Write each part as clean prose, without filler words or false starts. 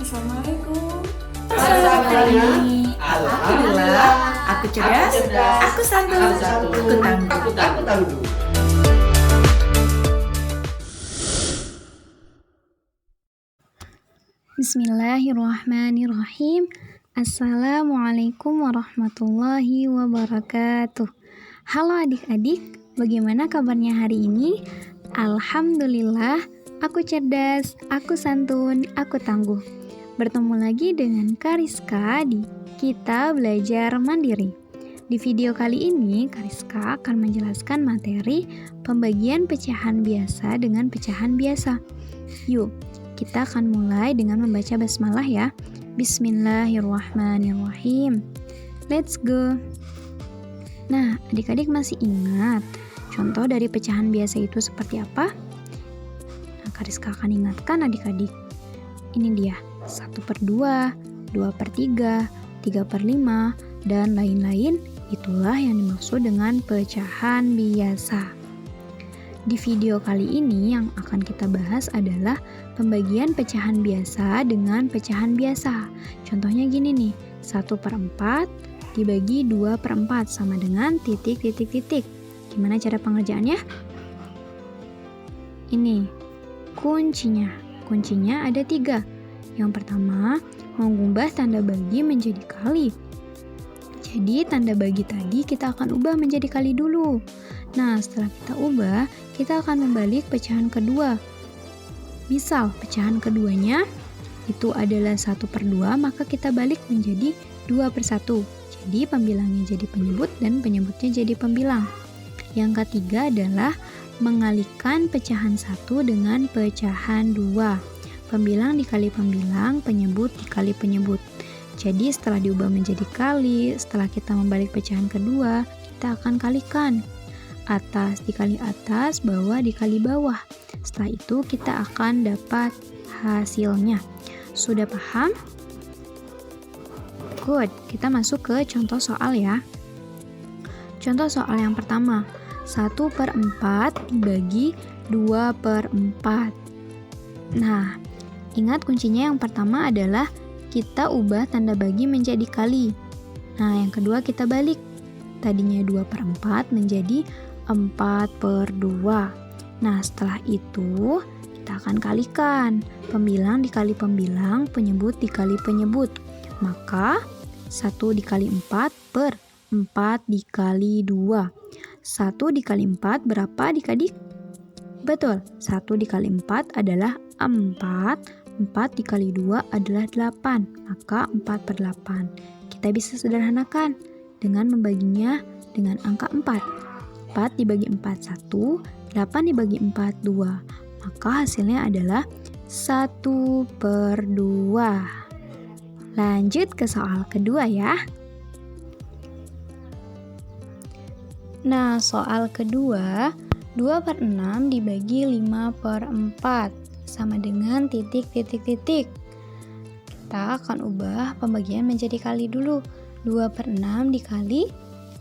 Assalamualaikum. Alhamdulillah. Aku cerdas, aku santun, aku tangguh. Bismillahirrahmanirrahim. Assalamualaikum warahmatullahi wabarakatuh. Halo adik-adik, bagaimana kabarnya hari ini? Alhamdulillah, aku cerdas, aku santun, aku tangguh. Bertemu lagi dengan Kariska di Kita Belajar Mandiri. Di video kali ini, Kariska akan menjelaskan materi pembagian pecahan biasa dengan pecahan biasa. Yuk, kita akan mulai dengan membaca basmalah ya. Bismillahirrahmanirrahim. Let's go. Nah, adik-adik masih ingat contoh dari pecahan biasa itu seperti apa? Nah, Kariska akan ingatkan adik-adik. Ini dia, 1/2, 2/3, 3/5, dan lain-lain. Itulah yang dimaksud dengan pecahan biasa. Di video kali ini yang akan kita bahas adalah pembagian pecahan biasa dengan pecahan biasa. Contohnya gini nih, 1/4 dibagi 2/4 sama dengan titik. Gimana cara pengerjaannya? Ini kuncinya. Kuncinya ada 3. Yang pertama, mengubah tanda bagi menjadi kali. Jadi tanda bagi tadi kita akan ubah menjadi kali dulu. Nah, setelah kita ubah, kita akan membalik pecahan kedua. Misal, pecahan keduanya itu adalah 1/2, maka kita balik menjadi 2/1. Jadi, pembilangnya jadi penyebut dan penyebutnya jadi pembilang. Yang ketiga adalah mengalihkan pecahan 1 dengan pecahan 2. Pembilang dikali pembilang, penyebut dikali penyebut. Jadi, setelah diubah menjadi kali, setelah kita membalik pecahan kedua, kita akan kalikan. Atas dikali atas, bawah dikali bawah. Setelah itu kita akan dapat hasilnya. Sudah paham? Good, kita masuk ke contoh soal ya. Contoh soal yang pertama, 1/4 dibagi 2/4. Nah, ingat kuncinya yang pertama adalah kita ubah tanda bagi menjadi kali. Nah, yang kedua kita balik. Tadinya 2/4 menjadi 4/2. Nah, setelah itu kita akan kalikan. Pembilang dikali pembilang, penyebut dikali penyebut. Maka 1 dikali 4 per 4 dikali 2. 1 dikali 4 berapa adik-adik? Betul, 1 dikali 4 adalah 4. 4 dikali 2 adalah 8. Maka 4/8. Kita bisa sederhanakan dengan membaginya dengan angka 4. 4 dibagi 4, 1. 8 dibagi 4, 2. Maka hasilnya adalah 1/2. Lanjut ke soal kedua ya. Nah, soal kedua, 2/6 dibagi 5/4 sama dengan titik. Kita akan ubah pembagian menjadi kali dulu. 2/6 dikali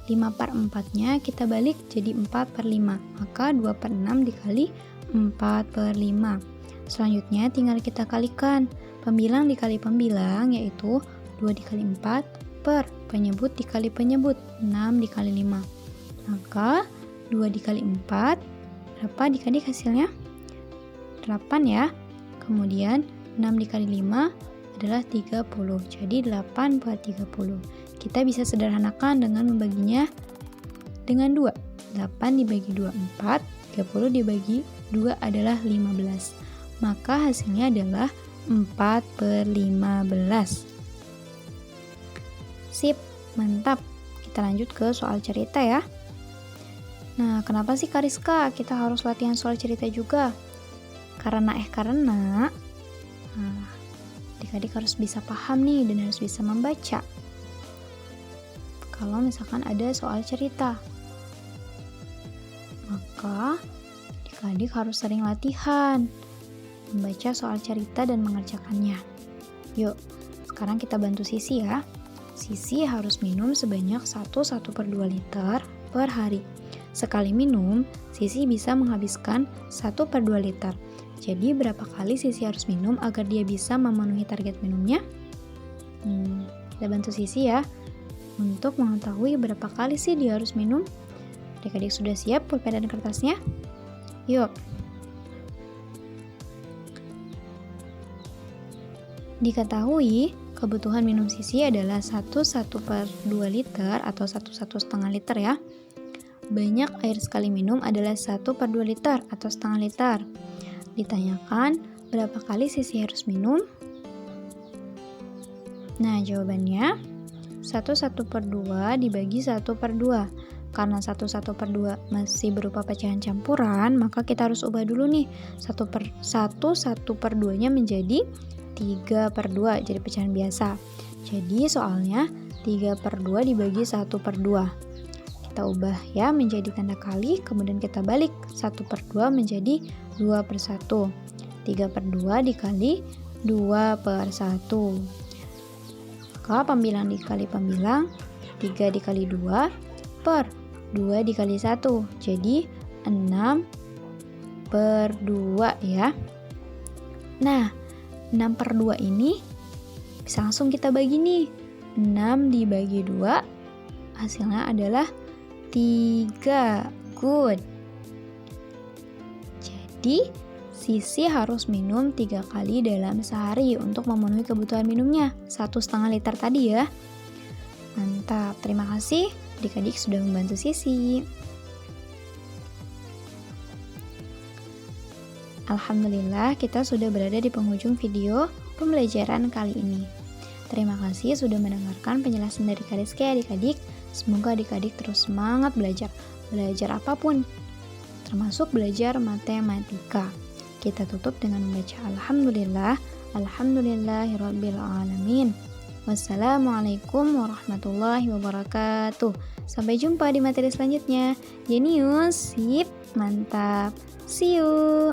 5/4-nya kita balik jadi 4/5. Maka 2/6 dikali 4/5. Selanjutnya tinggal kita kalikan. Pembilang dikali pembilang yaitu 2 dikali 4 per penyebut dikali penyebut 6 dikali 5. Maka 2 dikali 4 berapa adik-adik hasilnya? 8 ya. Kemudian 6 dikali 5 adalah 30. Jadi 8/30. Kita bisa sederhanakan dengan membaginya dengan 2. 8 dibagi 2, 4. 30 dibagi 2 adalah 15. Maka hasilnya adalah 4/15. Sip, mantap. Kita lanjut ke soal cerita ya. Nah, kenapa sih Kariska kita harus latihan soal cerita juga? Karena adik-adik harus bisa paham nih dan harus bisa membaca. Kalau misalkan ada soal cerita, maka adik-adik harus sering latihan membaca soal cerita dan mengerjakannya. Yuk, sekarang kita bantu Sisi ya. Sisi harus minum sebanyak 1/2 liter per hari. Sekali minum, Sisi bisa menghabiskan 1/2 liter. Jadi berapa kali Sisi harus minum agar dia bisa memenuhi target minumnya? Kita bantu Sisi ya untuk mengetahui berapa kali sih dia harus minum. Adik-adik sudah siap pulpen dan kertasnya? Yuk. Diketahui kebutuhan minum Sisi adalah 1/2 liter atau 1,5 liter ya. Banyak air sekali minum adalah 1/2 liter atau setengah liter. Ditanyakan berapa kali Sisi harus minum? Nah, jawabannya 1/2 dibagi 1/2. Karena 1/2 masih berupa pecahan campuran, maka kita harus ubah dulu nih. 1/2-nya menjadi 3/2, jadi pecahan biasa. Jadi soalnya 3/2 dibagi 1/2. Kita ubah ya menjadi tanda kali, kemudian kita balik 1/2 menjadi 2/1. 3/2 dikali 2/1. Maka pembilang dikali pembilang, 3 dikali 2 per 2 dikali 1. Jadi 6/2 ya. Nah, 6/2 ini bisa langsung kita bagi nih. 6 dibagi 2 hasilnya adalah 3. Good. Jadi Sisi harus minum 3 kali dalam sehari untuk memenuhi kebutuhan minumnya 1,5 liter tadi ya. Mantap, terima kasih adik-adik sudah membantu Sisi. Alhamdulillah kita sudah berada di penghujung video pembelajaran kali ini. Terima kasih sudah mendengarkan penjelasan dari Kak Rizky adik-adik. Semoga adik-adik terus semangat belajar apapun, termasuk belajar matematika. Kita tutup dengan membaca Alhamdulillah, Alhamdulillahirabbil alamin. Wassalamualaikum warahmatullahi wabarakatuh. Sampai jumpa di materi selanjutnya. Jenius, sip, mantap. See you.